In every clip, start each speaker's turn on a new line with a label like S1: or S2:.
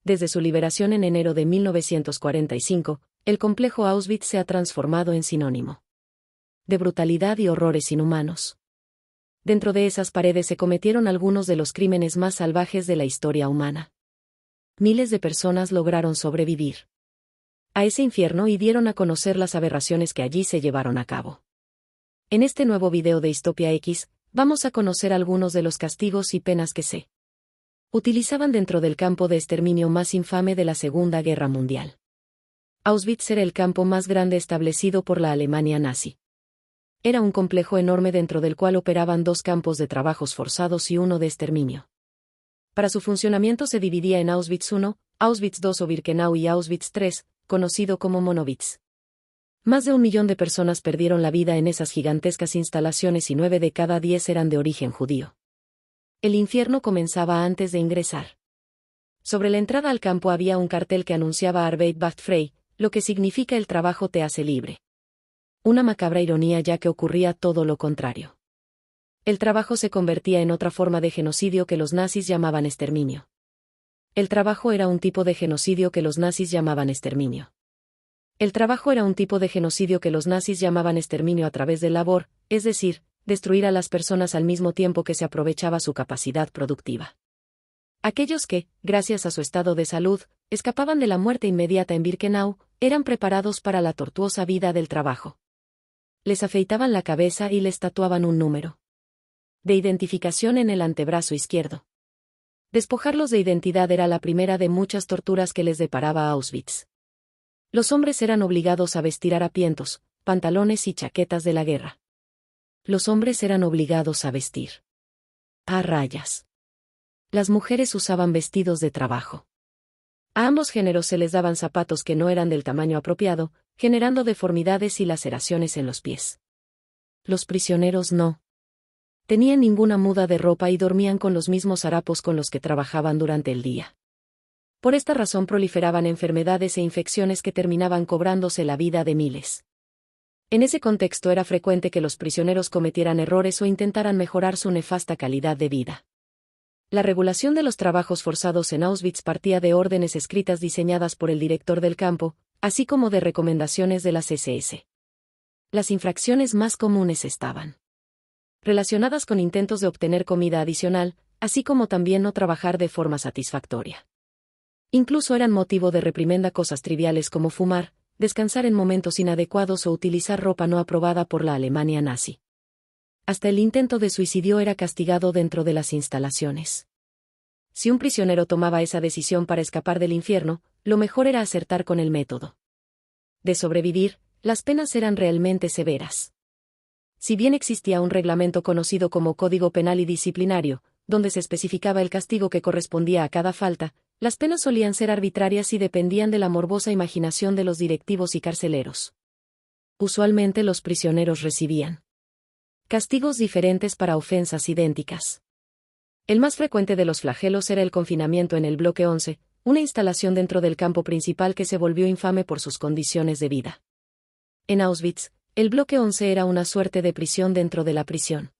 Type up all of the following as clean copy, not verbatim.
S1: Desde su liberación en enero de 1945, el complejo Auschwitz se ha transformado en sinónimo de brutalidad y horrores inhumanos. Dentro de esas paredes se cometieron algunos de los crímenes más salvajes de la historia humana. Miles de personas lograron sobrevivir a ese infierno y dieron a conocer las aberraciones que allí se llevaron a cabo. En este nuevo video de Histopia X, vamos a conocer algunos de los castigos y penas que se utilizaban dentro del campo de exterminio más infame de la Segunda Guerra Mundial. Auschwitz era el campo más grande establecido por la Alemania nazi. Era un complejo enorme dentro del cual operaban 2 campos de trabajos forzados y uno de exterminio. Para su funcionamiento se dividía en Auschwitz I, Auschwitz II o Birkenau y Auschwitz III, conocido como Monowitz. Más de 1 millón de personas perdieron la vida en esas gigantescas instalaciones y 9 de cada 10 eran de origen judío. El infierno comenzaba antes de ingresar. Sobre la entrada al campo había un cartel que anunciaba Arbeit macht frei, lo que significa el trabajo te hace libre. Una macabra ironía ya que ocurría todo lo contrario. El trabajo se convertía en otra forma de genocidio que los nazis llamaban exterminio. El trabajo era un tipo de genocidio que los nazis llamaban exterminio. El trabajo era un tipo de genocidio que los nazis llamaban exterminio a través del labor, es decir, destruir a las personas al mismo tiempo que se aprovechaba su capacidad productiva. Aquellos que, gracias a su estado de salud, escapaban de la muerte inmediata en Birkenau, eran preparados para la tortuosa vida del trabajo. Les afeitaban la cabeza y les tatuaban un número de identificación en el antebrazo izquierdo. Despojarlos de identidad era la primera de muchas torturas que les deparaba Auschwitz. Los hombres eran obligados a vestir harapientos, pantalones y chaquetas de la guerra. Los hombres eran obligados a vestir a rayas. Las mujeres usaban vestidos de trabajo. A ambos géneros se les daban zapatos que no eran del tamaño apropiado, generando deformidades y laceraciones en los pies. Los prisioneros no tenían ninguna muda de ropa y dormían con los mismos harapos con los que trabajaban durante el día. Por esta razón proliferaban enfermedades e infecciones que terminaban cobrándose la vida de miles. En ese contexto era frecuente que los prisioneros cometieran errores o intentaran mejorar su nefasta calidad de vida. La regulación de los trabajos forzados en Auschwitz partía de órdenes escritas diseñadas por el director del campo, así como de recomendaciones de las SS. Las infracciones más comunes estaban relacionadas con intentos de obtener comida adicional, así como también no trabajar de forma satisfactoria. Incluso eran motivo de reprimenda cosas triviales como fumar, descansar en momentos inadecuados o utilizar ropa no aprobada por la Alemania nazi. Hasta el intento de suicidio era castigado dentro de las instalaciones. Si un prisionero tomaba esa decisión para escapar del infierno, lo mejor era acertar con el método de sobrevivir. Las penas eran realmente severas. Si bien existía un reglamento conocido como Código Penal y Disciplinario, donde se especificaba el castigo que correspondía a cada falta, las penas solían ser arbitrarias y dependían de la morbosa imaginación de los directivos y carceleros. Usualmente los prisioneros recibían castigos diferentes para ofensas idénticas. El más frecuente de los flagelos era el confinamiento en el bloque 11, una instalación dentro del campo principal que se volvió infame por sus condiciones de vida. En Auschwitz, el bloque 11 era una suerte de prisión dentro de la prisión.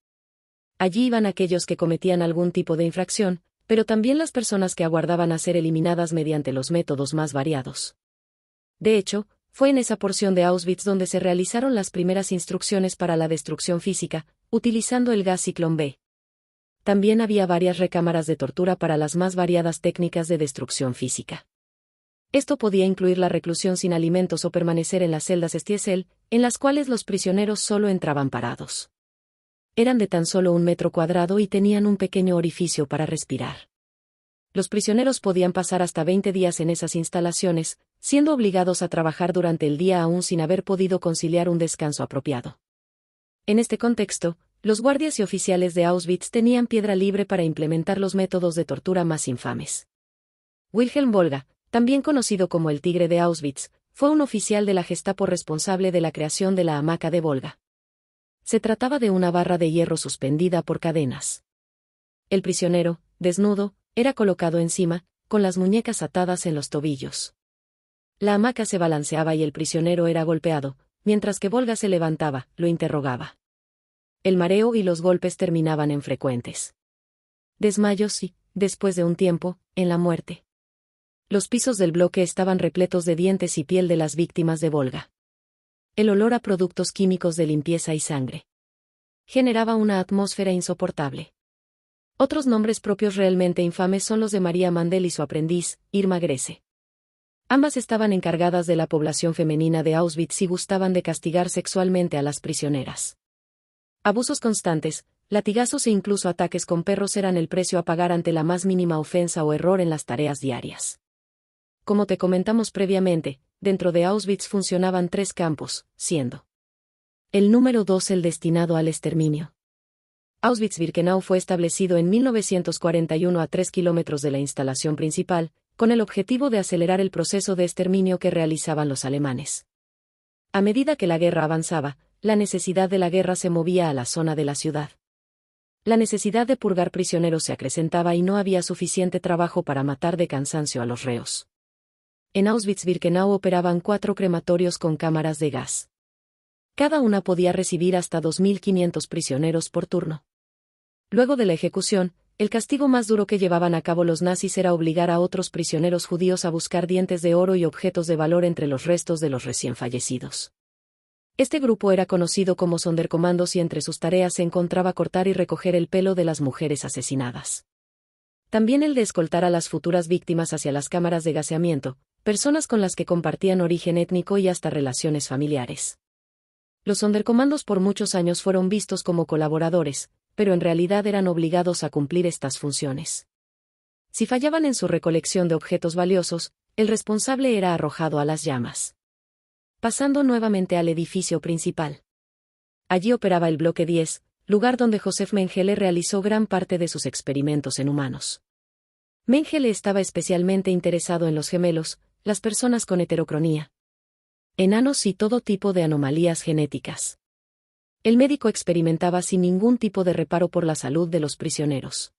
S1: Allí iban aquellos que cometían algún tipo de infracción, pero también las personas que aguardaban a ser eliminadas mediante los métodos más variados. De hecho, fue en esa porción de Auschwitz donde se realizaron las primeras instrucciones para la destrucción física, utilizando el gas Zyklon B. También había varias recámaras de tortura para las más variadas técnicas de destrucción física. Esto podía incluir la reclusión sin alimentos o permanecer en las celdas Stiesel, en las cuales los prisioneros solo entraban parados. Eran de tan solo 1 metro cuadrado y tenían un pequeño orificio para respirar. Los prisioneros podían pasar hasta 20 días en esas instalaciones, siendo obligados a trabajar durante el día aún sin haber podido conciliar un descanso apropiado. En este contexto, los guardias y oficiales de Auschwitz tenían piedra libre para implementar los métodos de tortura más infames. Wilhelm Volga, también conocido como el Tigre de Auschwitz, fue un oficial de la Gestapo responsable de la creación de la hamaca de Volga. Se trataba de una barra de hierro suspendida por cadenas. El prisionero, desnudo, era colocado encima, con las muñecas atadas en los tobillos. La hamaca se balanceaba y el prisionero era golpeado, mientras que Volga se levantaba, lo interrogaba. El mareo y los golpes terminaban en frecuentes desmayos y, después de un tiempo, en la muerte. Los pisos del bloque estaban repletos de dientes y piel de las víctimas de Volga. El olor a productos químicos de limpieza y sangre generaba una atmósfera insoportable. Otros nombres propios realmente infames son los de María Mandel y su aprendiz, Irma Grese. Ambas estaban encargadas de la población femenina de Auschwitz y gustaban de castigar sexualmente a las prisioneras. Abusos constantes, latigazos e incluso ataques con perros eran el precio a pagar ante la más mínima ofensa o error en las tareas diarias. Como te comentamos previamente, dentro de Auschwitz funcionaban 3 campos, siendo el número 2 el destinado al exterminio. Auschwitz-Birkenau fue establecido en 1941 a 3 kilómetros de la instalación principal, con el objetivo de acelerar el proceso de exterminio que realizaban los alemanes. A medida que la guerra avanzaba, la necesidad de la guerra se movía a la zona de la ciudad. La necesidad de purgar prisioneros se acrecentaba y no había suficiente trabajo para matar de cansancio a los reos. En Auschwitz-Birkenau operaban 4 crematorios con cámaras de gas. Cada una podía recibir hasta 2.500 prisioneros por turno. Luego de la ejecución, el castigo más duro que llevaban a cabo los nazis era obligar a otros prisioneros judíos a buscar dientes de oro y objetos de valor entre los restos de los recién fallecidos. Este grupo era conocido como Sonderkommandos y entre sus tareas se encontraba cortar y recoger el pelo de las mujeres asesinadas. También el de escoltar a las futuras víctimas hacia las cámaras de gaseamiento, personas con las que compartían origen étnico y hasta relaciones familiares. Los Sonderkommandos por muchos años fueron vistos como colaboradores, pero en realidad eran obligados a cumplir estas funciones. Si fallaban en su recolección de objetos valiosos, el responsable era arrojado a las llamas. Pasando nuevamente al edificio principal. Allí operaba el bloque 10, lugar donde Josef Mengele realizó gran parte de sus experimentos en humanos. Mengele estaba especialmente interesado en los gemelos, las personas con heterocronía, enanos y todo tipo de anomalías genéticas. El médico experimentaba sin ningún tipo de reparo por la salud de los prisioneros.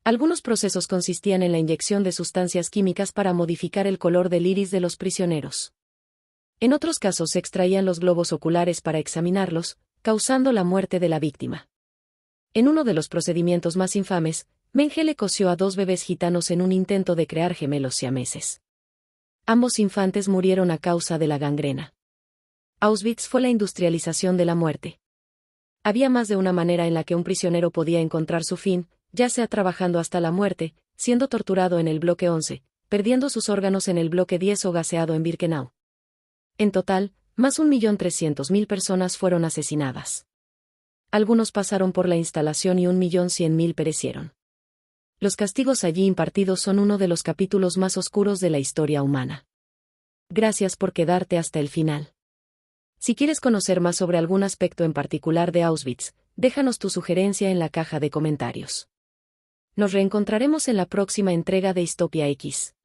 S1: Algunos procesos consistían en la inyección de sustancias químicas para modificar el color del iris de los prisioneros. En otros casos se extraían los globos oculares para examinarlos, causando la muerte de la víctima. En uno de los procedimientos más infames, Mengele cosió a 2 bebés gitanos en un intento de crear gemelos siameses. Ambos infantes murieron a causa de la gangrena. Auschwitz fue la industrialización de la muerte. Había más de una manera en la que un prisionero podía encontrar su fin, ya sea trabajando hasta la muerte, siendo torturado en el bloque 11, perdiendo sus órganos en el bloque 10 o gaseado en Birkenau. En total, más 1.300.000 personas fueron asesinadas. Algunos pasaron por la instalación y 1.100.000 perecieron. Los castigos allí impartidos son uno de los capítulos más oscuros de la historia humana. Gracias por quedarte hasta el final. Si quieres conocer más sobre algún aspecto en particular de Auschwitz, déjanos tu sugerencia en la caja de comentarios. Nos reencontraremos en la próxima entrega de Histopia X.